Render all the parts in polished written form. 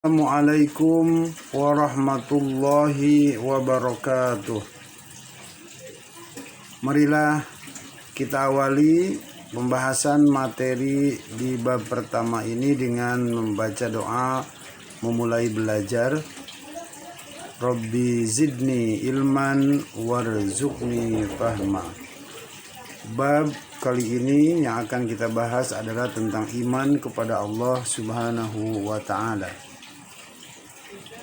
Assalamualaikum warahmatullahi wabarakatuh. Marilah kita awali pembahasan materi di bab pertama ini dengan membaca doa memulai belajar. Rabbi zidni ilman warzuqni fahma. Bab kali ini yang akan kita bahas adalah tentang iman kepada Allah Subhanahu wa Ta'ala.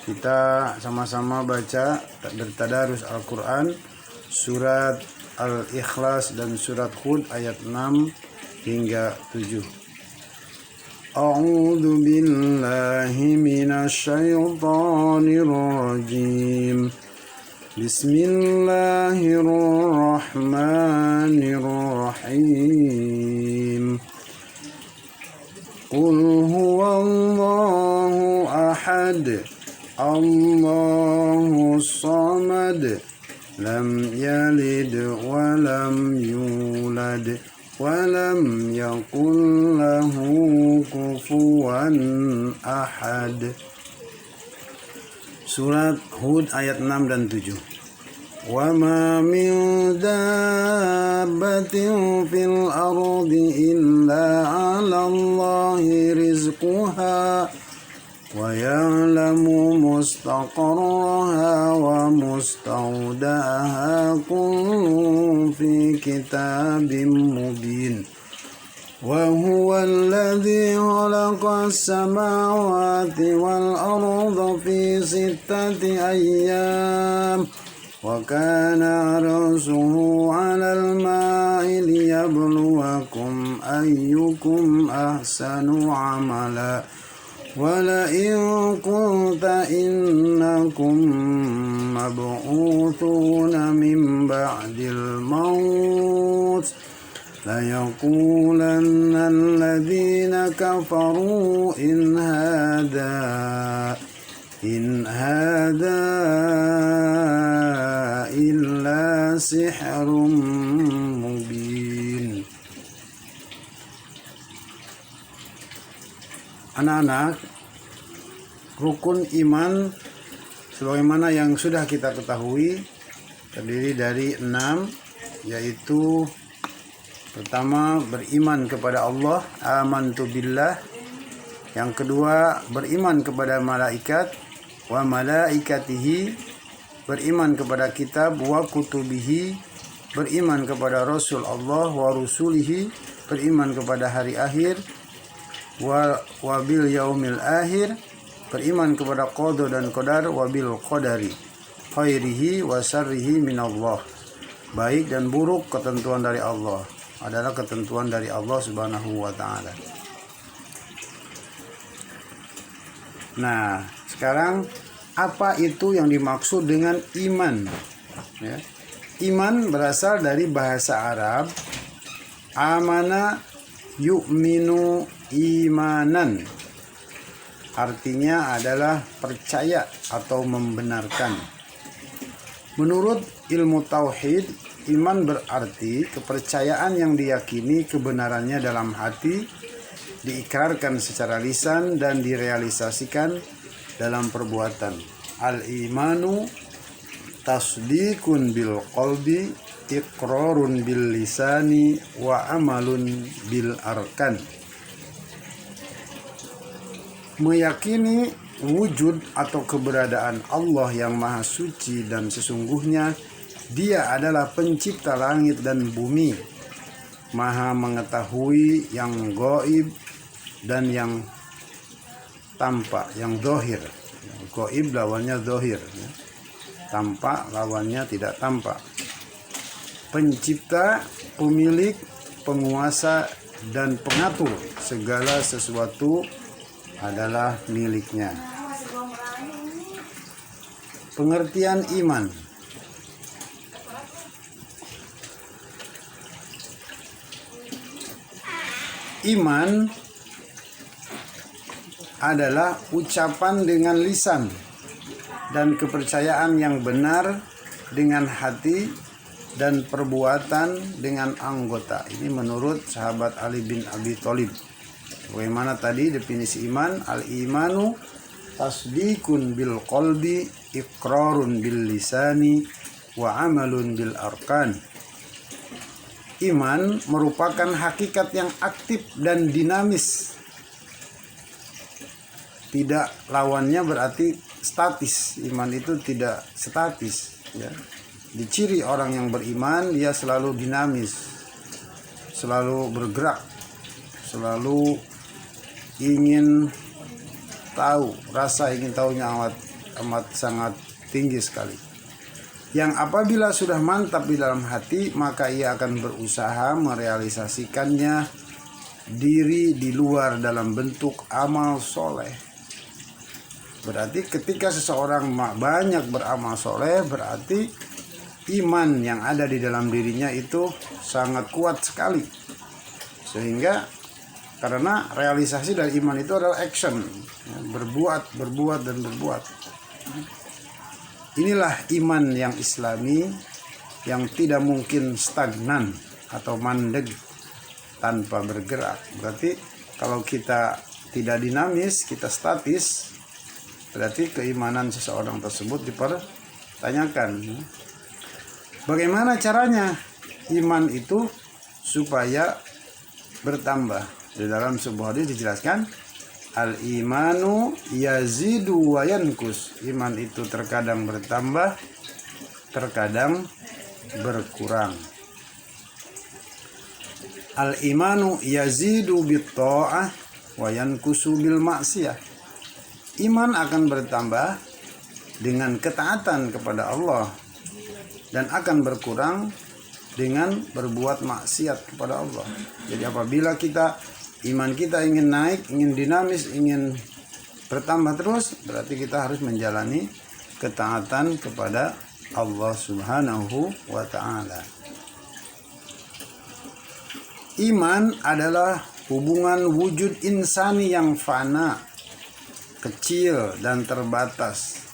Kita sama-sama baca bertadarus Al-Quran, surat Al-Ikhlas dan surat Hud ayat 6 hingga 7. A'udzu billahi minasy syaithanir rajim. Bismillahirrahmanirrahim. Qul huwallahu ahad. Allahus samad, lam yalid wa lam yulad wa lam yakul lahu kufuwan ahad. Surat Hud ayat 6 dan 7. Wa ma min dabbatin fil ardi illa 'ala Allahi rizquha wa ya'lamu mustaqarraha wa mustawda'aha kullun fi kitabim mubin. Wa huwa alladhi khalaqa as-samawati wal arda fi sittati ayyam wa kana 'arshuhu 'alal ma'i liyabluwakum ayyukum ahsanu 'amala. وَلَئِن كُنْتَ إِنَّكُمْ مَبْعُوثُونَ مِنْ بَعْدِ الْمَوْتِ لَيَقُولَنَّ الَّذِينَ كَفَرُوا إِنْ هَذَا إِلَّا سِحْرٌ مُبِينٌ. Anak-anak, rukun iman sebagaimana yang sudah kita ketahui terdiri dari 6, yaitu pertama beriman kepada Allah, amantu billah. Yang kedua beriman kepada malaikat, wa malaikatihi, beriman kepada kitab, wa kutubihi, beriman kepada rasul Allah, wa rusulihi, beriman kepada hari akhir, wa bil yaumil akhir, beriman kepada qada dan qadar, wa bil qadari khairihi wa syarrihi minallah. Baik dan buruk ketentuan dari Allah, adalah ketentuan dari Allah Subhanahu wa Ta'ala. Nah, sekarang apa itu yang dimaksud dengan iman? Ya. Iman berasal dari bahasa Arab amana yu'minu imanan, artinya adalah percaya atau membenarkan. Menurut ilmu tauhid, iman berarti kepercayaan yang diyakini kebenarannya dalam hati, diikrarkan secara lisan dan direalisasikan dalam perbuatan. Al-imanu tasdikun bil qalbi, iqrarun bil lisani, wa amalun bil arkan. Meyakini wujud atau keberadaan Allah yang maha suci dan sesungguhnya Dia adalah pencipta langit dan bumi, maha mengetahui yang gaib dan yang tampak, yang zahir. Gaib lawannya zahir, tampak lawannya tidak tampak. Pencipta, pemilik, penguasa dan pengatur segala sesuatu adalah miliknya. Pengertian iman. Iman adalah ucapan dengan lisan dan kepercayaan yang benar dengan hati dan perbuatan dengan anggota. Ini menurut sahabat Ali bin Abi Thalib. Bagaimana tadi definisi iman? Al-imanu tasdikun bil qalbi, iqrarun bil lisani, wa amalun bil arkan. Iman merupakan hakikat yang aktif dan dinamis. Tidak lawannya berarti statis. Iman itu tidak statis, ya. Diciri orang yang beriman, dia selalu dinamis, selalu bergerak, selalu ingin tahu, rasa ingin tahunya amat sangat tinggi sekali. Yang apabila sudah mantap di dalam hati, maka ia akan berusaha merealisasikannya diri di luar dalam bentuk amal soleh. Berarti ketika seseorang banyak beramal soleh, berarti iman yang ada di dalam dirinya itu sangat kuat sekali. Sehingga karena realisasi dari iman itu adalah action, ya, berbuat dan berbuat. Inilah iman yang islami, yang tidak mungkin stagnan atau mandeg tanpa bergerak. Berarti kalau kita tidak dinamis, kita statis, berarti keimanan seseorang tersebut dipertanyakan. Bagaimana caranya iman itu supaya bertambah? Di dalam sebuah hadis dijelaskan, al-imanu yazidu wa yankus. Iman itu terkadang bertambah, terkadang berkurang. Al-imanu yazidu bit-tha'ah wa yankusu bil ma'siyah. Iman akan bertambah dengan ketaatan kepada Allah dan akan berkurang dengan berbuat maksiat kepada Allah. Jadi apabila iman kita ingin naik, ingin dinamis, ingin bertambah terus, berarti kita harus menjalani ketaatan kepada Allah Subhanahu wa ta'ala. Iman adalah hubungan wujud insani yang fana, kecil dan terbatas.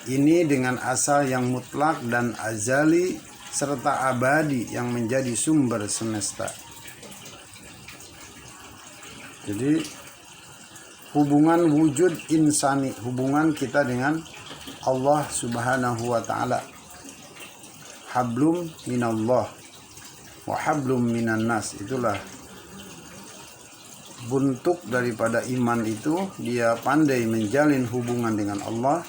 Ini dengan asal yang mutlak dan azali serta abadi yang menjadi sumber semesta. Jadi hubungan wujud insani, hubungan kita dengan Allah Subhanahu wa ta'ala. Hablum minallah wa hablum minan nas. Itulah bentuk daripada iman itu. Dia pandai menjalin hubungan dengan Allah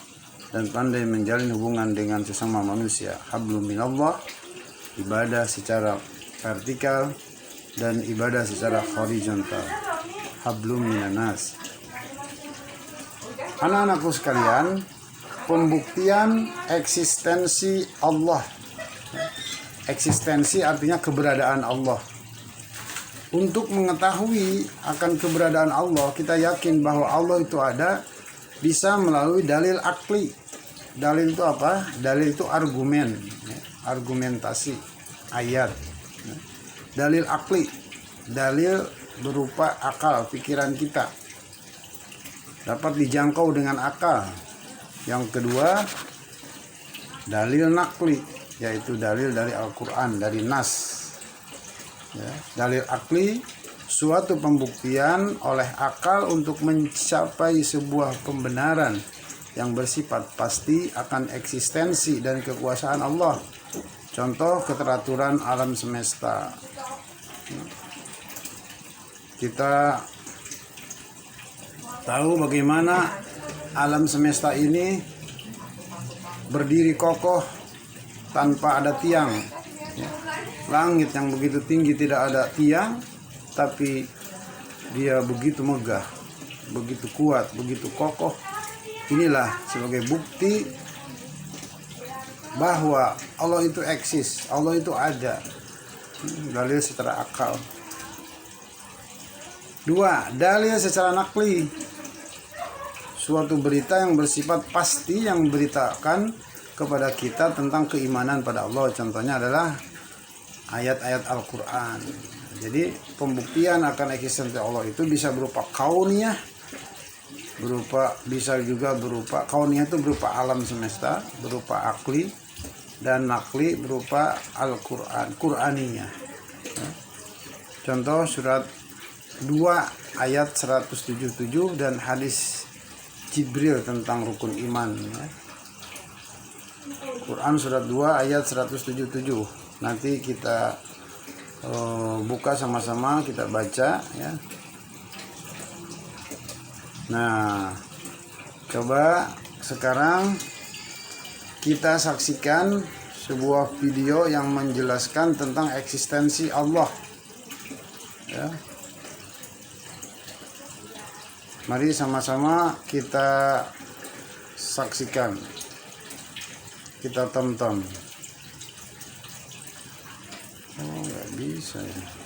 dan pandai menjalin hubungan dengan sesama manusia. Hablum minallah, ibadah secara vertikal dan ibadah secara horizontal. Hablum minan nas. Anak-anakku sekalian, pembuktian eksistensi Allah. Eksistensi artinya keberadaan Allah. Untuk mengetahui akan keberadaan Allah, kita yakin bahwa Allah itu ada, bisa melalui dalil akli. Dalil itu apa? Dalil itu argumen, argumentasi, ayat. Dalil akli, dalil berupa akal, pikiran kita, dapat dijangkau dengan akal. Yang kedua, dalil nakli, yaitu dalil dari Al-Quran, dari nas. Ya, dalil akli, suatu pembuktian oleh akal untuk mencapai sebuah pembenaran yang bersifat pasti akan eksistensi dan kekuasaan Allah. Contoh, keteraturan alam semesta. Kita tahu bagaimana alam semesta ini berdiri kokoh tanpa ada tiang. Langit yang begitu tinggi tidak ada tiang, tapi dia begitu megah, begitu kuat, begitu kokoh. Inilah sebagai bukti bahwa Allah itu eksis, Allah itu ada. Dalil secara akal. Dua, dalil secara nakli. Suatu berita yang bersifat pasti yang memberitakan kepada kita tentang keimanan pada Allah. Contohnya adalah ayat-ayat Al-Quran. Jadi pembuktian akan eksistensi Allah itu bisa berupa kauniyah, bisa juga berupa kauniyah itu berupa alam semesta, berupa akli, dan nakli berupa Al-Quran, Quraniyah. Contoh surat 2 ayat 177 dan hadis Jibril tentang rukun iman ya. Quran surat 2 ayat 177. Nanti kita buka sama-sama, kita baca ya. Nah, coba sekarang kita saksikan sebuah video yang menjelaskan tentang eksistensi Allah ya. Mari sama-sama kita saksikan, kita tonton. Oh, nggak bisa ya.